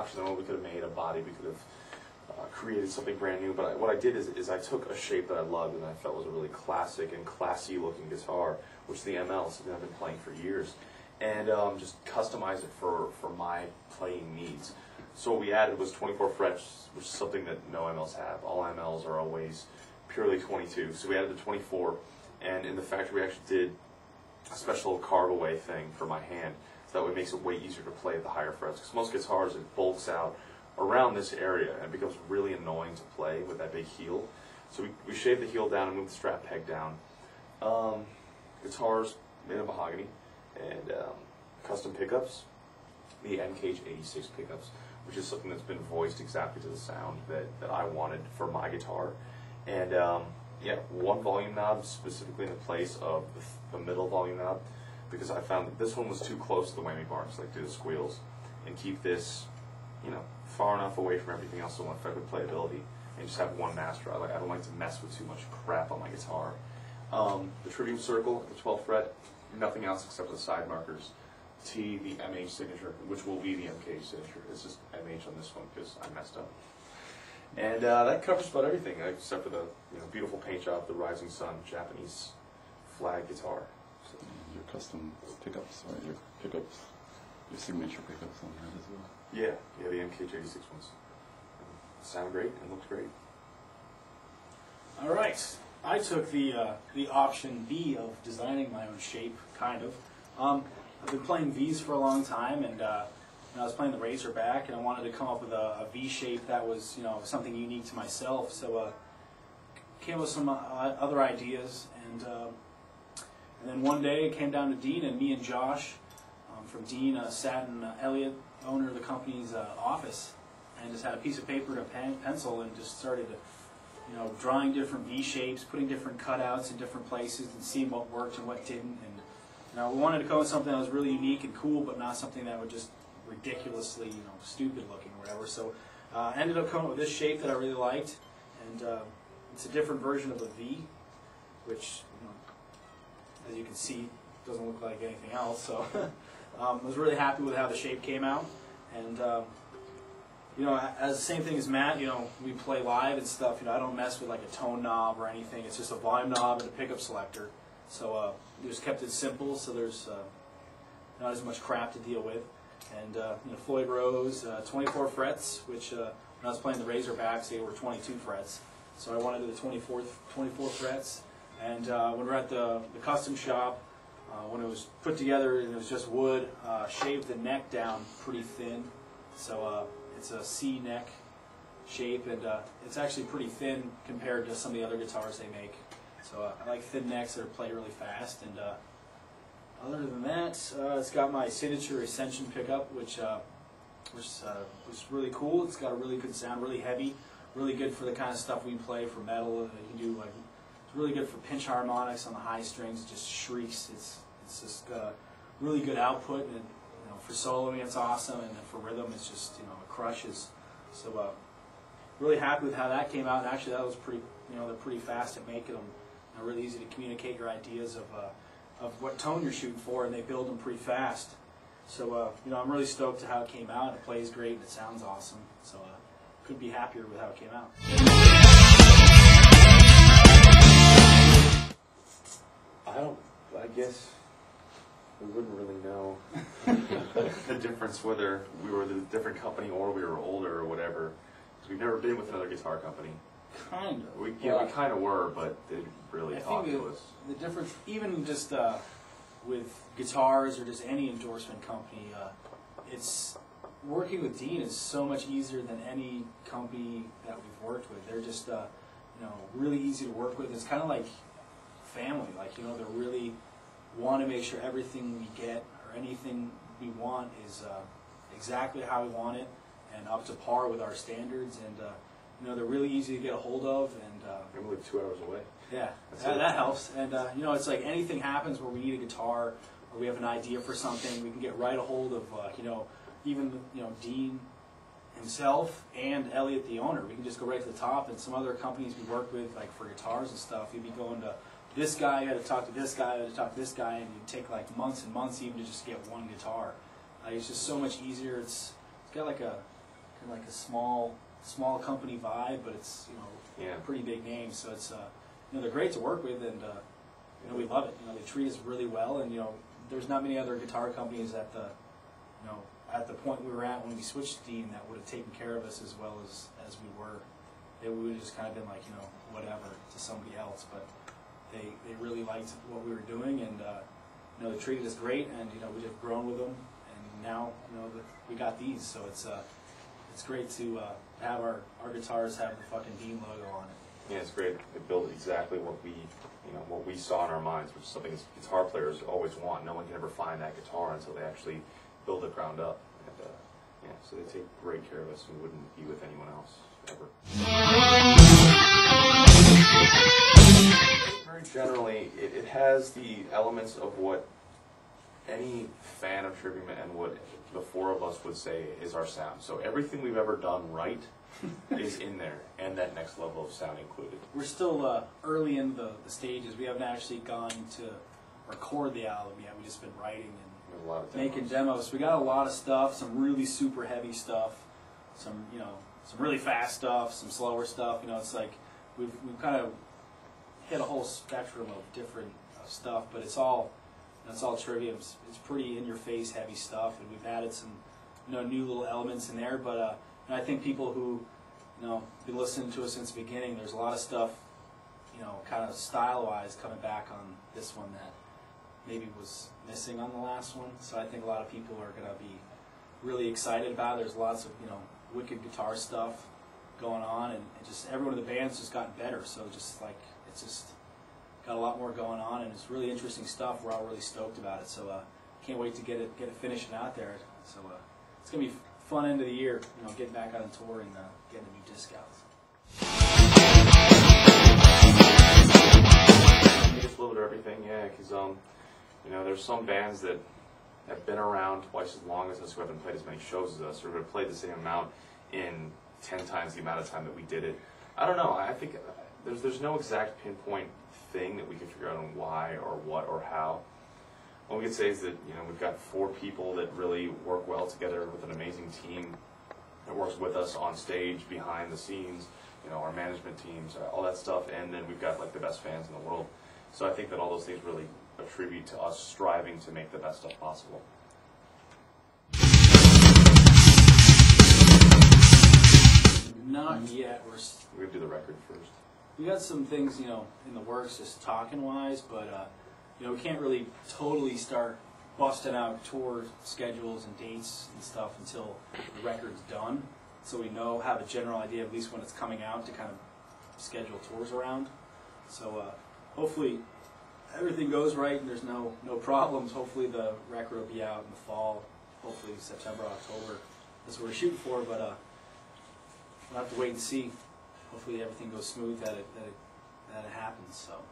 options on what we could have made, a body, we could have created something brand new. But what I did is I took a shape that I loved and I felt was a really classic and classy looking guitar, which is the ML, something I've been playing for years, and just customized it for my playing needs. So what we added was 24 frets, which is something that no MLs have. All MLs are always purely 22. So we added the 24, and in the factory we actually did a special carve away thing for my hand, so that way it makes it way easier to play at the higher frets. Because most guitars, it bulks out around this area and it becomes really annoying to play with that big heel. So we shaved the heel down and moved the strap peg down. Guitars made of mahogany and custom pickups, the MKH 86 pickups, which is something that's been voiced exactly to the sound that I wanted for my guitar. And yeah, one volume knob specifically in the place of the middle volume knob, because I found that this one was too close to the whammy bars, like do the squeals, and keep this, you know, far enough away from everything else so it won't affect with playability, and just have one master. I don't like to mess with too much crap on my guitar. The Trivium circle at the 12th fret, nothing else except for the side markers. T, the MH signature, which will be the MKH signature. It's just MH on this one because I messed up. And that covers about everything except for the beautiful paint job, the Rising Sun Japanese flag guitar. So, your custom pickups, or your pickups, your signature pickups on that as well. Yeah, the MKH 86 ones. Sound great and looked great. All right, I took the option B of designing my own shape, kind of. I've been playing V's for a long time, and I was playing the Razorback, and I wanted to come up with a V shape that was, something unique to myself. So came up with some other ideas, and then one day it came down to Dean, and me and Josh from Dean sat in Elliot, owner of the company's office, and just had a piece of paper and a pencil, and just started drawing different V shapes, putting different cutouts in different places, and seeing what worked and what didn't. And we wanted to come up with something that was really unique and cool, but not something that would just ridiculously, stupid looking or whatever. So I ended up coming up with this shape that I really liked, and it's a different version of a V, which, as you can see, doesn't look like anything else. So I was really happy with how the shape came out, and as the same thing as Matt, we play live and stuff. I don't mess with like a tone knob or anything. It's just a volume knob and a pickup selector. So we just kept it simple, so there's not as much crap to deal with. And Floyd Rose, 24 frets, which when I was playing the Razorbacks, they were 22 frets. So I wanted to do the 24 frets. And when we were at the custom shop, when it was put together and it was just wood, shaved the neck down pretty thin. So it's a C neck shape, and it's actually pretty thin compared to some of the other guitars they make. So I like thin necks that are played really fast, and other than that, it's got my signature Ascension pickup, which was really cool. It's got a really good sound, really heavy, really good for the kind of stuff we play for metal. You can do it's really good for pinch harmonics on the high strings. It just shrieks. It's just got a really good output, and for soloing it's awesome, and for rhythm it's just it crushes. So really happy with how that came out. And actually, that was pretty they're pretty fast at making them. Really easy to communicate your ideas of what tone you're shooting for, and they build them pretty fast. So I'm really stoked at how it came out. It plays great and it sounds awesome. So couldn't be happier with how it came out. I guess we wouldn't really know the difference whether we were the different company or we were older or whatever, because we've never been with another guitar company. Kind of. We kind of were, but they didn't really talk to us. The difference, even just with guitars or just any endorsement company, it's working with Dean is so much easier than any company that we've worked with. They're just really easy to work with. It's kind of like family. Like they really want to make sure everything we get or anything we want is exactly how we want it and up to par with our standards. And they're really easy to get a hold of, and we're like 2 hours away. Yeah, that helps. And it's like anything happens where we need a guitar or we have an idea for something, we can get right a hold of even Dean himself and Elliot, the owner. We can just go right to the top. And some other companies we work with, like for guitars and stuff, you'd be going to this guy, you had to talk to this guy, you had to talk to this guy, and you'd take like months and months even to just get one guitar. It's just so much easier. It's got like a in like a small company vibe, but it's Yeah. a pretty big name. So it's they're great to work with, and we love it. They treat us really well, and there's not many other guitar companies at the at the point we were at when we switched to Dean that would have taken care of us as well as we were. We would have just kind of been like whatever to somebody else, but they really liked what we were doing, and they treated us great, and we have grown with them, and now we got these, so it's great to have our guitars have the fucking Dean logo on it. Yeah, it's great. They build exactly what we saw in our minds, which is something guitar players always want. No one can ever find that guitar until they actually build it ground up. And so they take great care of us and wouldn't be with anyone else ever. Very generally, it has the elements of what any fan of Trivium and what the four of us would say is our sound. So everything we've ever done right is in there, and that next level of sound included. We're still early in the stages. We haven't actually gone to record the album yet. We've just been writing and A lot of making demos. We got a lot of stuff, some really super heavy stuff, some really fast stuff, some slower stuff. It's like we've kind of hit a whole spectrum of different stuff, but it's all Trivium. It's pretty in-your-face heavy stuff, and we've added some new little elements in there. But and I think people who been listening to us since the beginning, there's a lot of stuff kind of style-wise coming back on this one that maybe was missing on the last one. So I think a lot of people are going to be really excited about it. There's lots of wicked guitar stuff going on, and just everyone in the band's just gotten better. So it's just got a lot more going on, and it's really interesting stuff. We're all really stoked about it. So can't wait to get it finished and out there. So it's gonna be a fun end of the year. Getting back on tour and getting a new disc out. Just a little bit of everything, yeah, because there's some bands that have been around twice as long as us who haven't played as many shows as us, or who have played the same amount in 10 times the amount of time that we did it. I don't know. I think there's no exact pinpoint thing that we can figure out on why or what or how. What we could say is that we've got 4 people that really work well together with an amazing team that works with us on stage, behind the scenes, our management teams, all that stuff, and then we've got like the best fans in the world. So I think that all those things really attribute to us striving to make the best stuff possible. Not yet. We're gonna do the record first. We got some things in the works, just talking wise, but we can't really totally start busting out tour schedules and dates and stuff until the record's done, so we have a general idea at least when it's coming out to kind of schedule tours around. So hopefully everything goes right and there's no problems. Hopefully the record will be out in the fall, hopefully September, October. That's what we're shooting for, but we'll have to wait and see. Hopefully everything goes smooth that it happens. So.